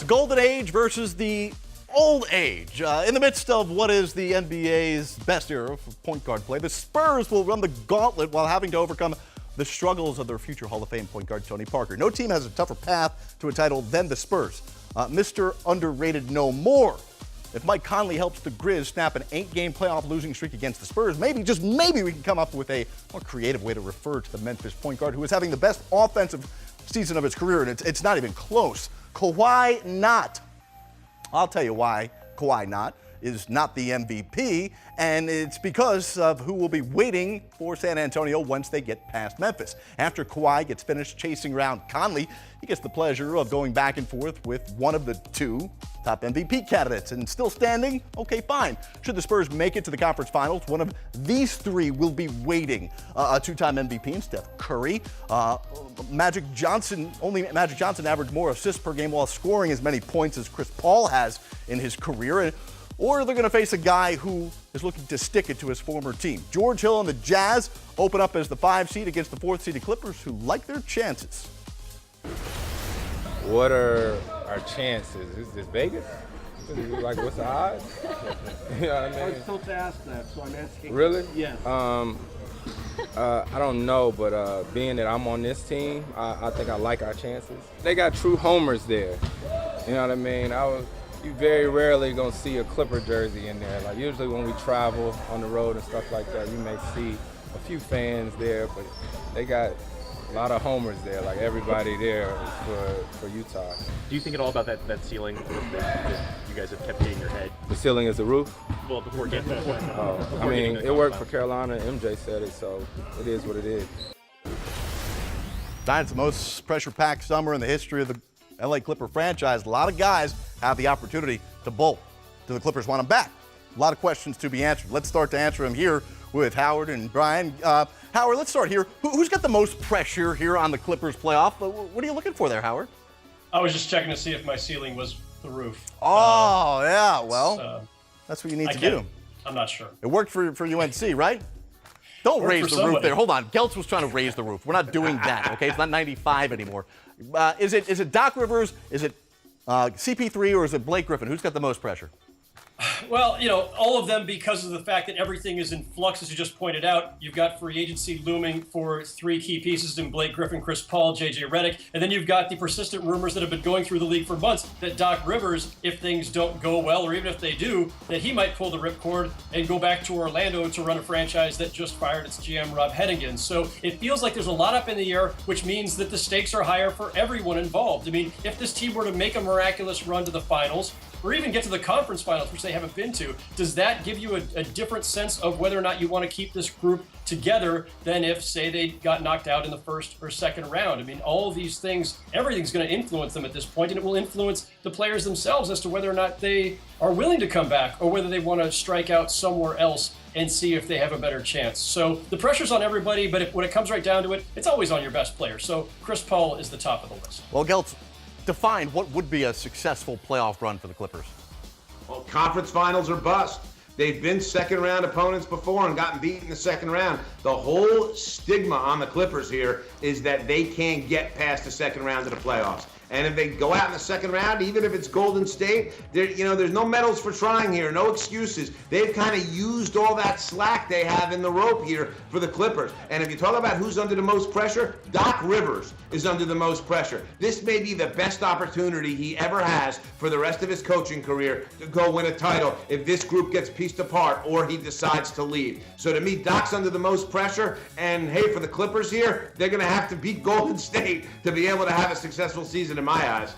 golden age versus the old age. In the midst of what is the NBA's best era for point guard play, the Spurs will run the gauntlet while having to overcome the struggles of their future Hall of Fame point guard Tony Parker. No team has a tougher path to a title than the Spurs. Mr. Underrated no more. If Mike Conley helps the Grizz snap an 8-game playoff losing streak against the Spurs, maybe, just maybe, we can come up with a more creative way to refer to the Memphis point guard who is having the best offensive season of his career, and it's not even close. Kawhi not. I'll tell you why Kawhi not is not the MVP, and it's because of who will be waiting for San Antonio once they get past Memphis. After Kawhi gets finished chasing around Conley, he gets the pleasure of going back and forth with one of the two top MVP candidates. And still standing? Okay, fine. Should the Spurs make it to the conference finals, one of these three will be waiting. A two-time MVP in Steph Curry. Magic Johnson averaged more assists per game while scoring as many points as Chris Paul has in his career. Or they're going to face a guy who is looking to stick it to his former team. George Hill and the Jazz open up as the 5 seed against the 4th seeded Clippers, who like their chances. What are our chances? Is this Vegas? Like, what's the odds? You know what I mean? I was told to ask that, so I'm asking. Really? Yeah. I don't know, but being that I'm on this team, I think I like our chances. They got true homers there. You know what I mean? You very rarely gonna see a Clipper jersey in there. Like, usually when we travel on the road and stuff like that, you may see a few fans there, but they got a lot of homers there. Like, everybody there for Utah. Do you think at all about that ceiling that you guys have kept hitting your head? The ceiling is the roof? Well, before getting to the point. I mean, it worked for Carolina. MJ said it, so it is what it is. It's the most pressure-packed summer in the history of the LA Clipper franchise. A lot of guys have the opportunity to bolt. Do the Clippers want them back? A lot of questions to be answered. Let's start to answer them here with Howard and Brian. Howard, let's start here. Who's got the most pressure here on the Clippers playoff? What are you looking for there, Howard? I was just checking to see if my ceiling was the roof. Oh, yeah, well, that's what you need to do. I'm not sure. It worked for UNC, right? Don't raise the roof there. Hold on. Geltz was trying to raise the roof. We're not doing that, okay? It's not 95 anymore. Is it Doc Rivers? Is it CP3 or is it Blake Griffin? Who's got the most pressure? Well, you know, all of them, because of the fact that everything is in flux, as you just pointed out. You've got free agency looming for 3 key pieces in Blake Griffin, Chris Paul, JJ Redick, and then you've got the persistent rumors that have been going through the league for months that Doc Rivers, if things don't go well, or even if they do, that he might pull the ripcord and go back to Orlando to run a franchise that just fired its GM, Rob Hennigan. So it feels like there's a lot up in the air, which means that the stakes are higher for everyone involved. I mean, if this team were to make a miraculous run to the finals, or even get to the conference finals, which they haven't been to, does that give you a different sense of whether or not you want to keep this group together than if, say, they got knocked out in the first or second round? I mean, all of these things, everything's going to influence them at this point, and it will influence the players themselves as to whether or not they are willing to come back or whether they want to strike out somewhere else and see if they have a better chance. So the pressure's on everybody, but when it comes right down to it, it's always on your best player. So Chris Paul is the top of the list. Well, Geltz, define what would be a successful playoff run for the Clippers. Well, conference finals or bust. They've been second-round opponents before and gotten beat in the second round. The whole stigma on the Clippers here is that they can't get past the second round of the playoffs. And if they go out in the second round, even if it's Golden State, there's no medals for trying here, no excuses. They've kind of used all that slack they have in the rope here for the Clippers. And if you talk about who's under the most pressure, Doc Rivers is under the most pressure. This may be the best opportunity he ever has for the rest of his coaching career to go win a title if this group gets pieced apart or he decides to leave. So to me, Doc's under the most pressure. And hey, for the Clippers here, they're going to have to beat Golden State to be able to have a successful season in my eyes.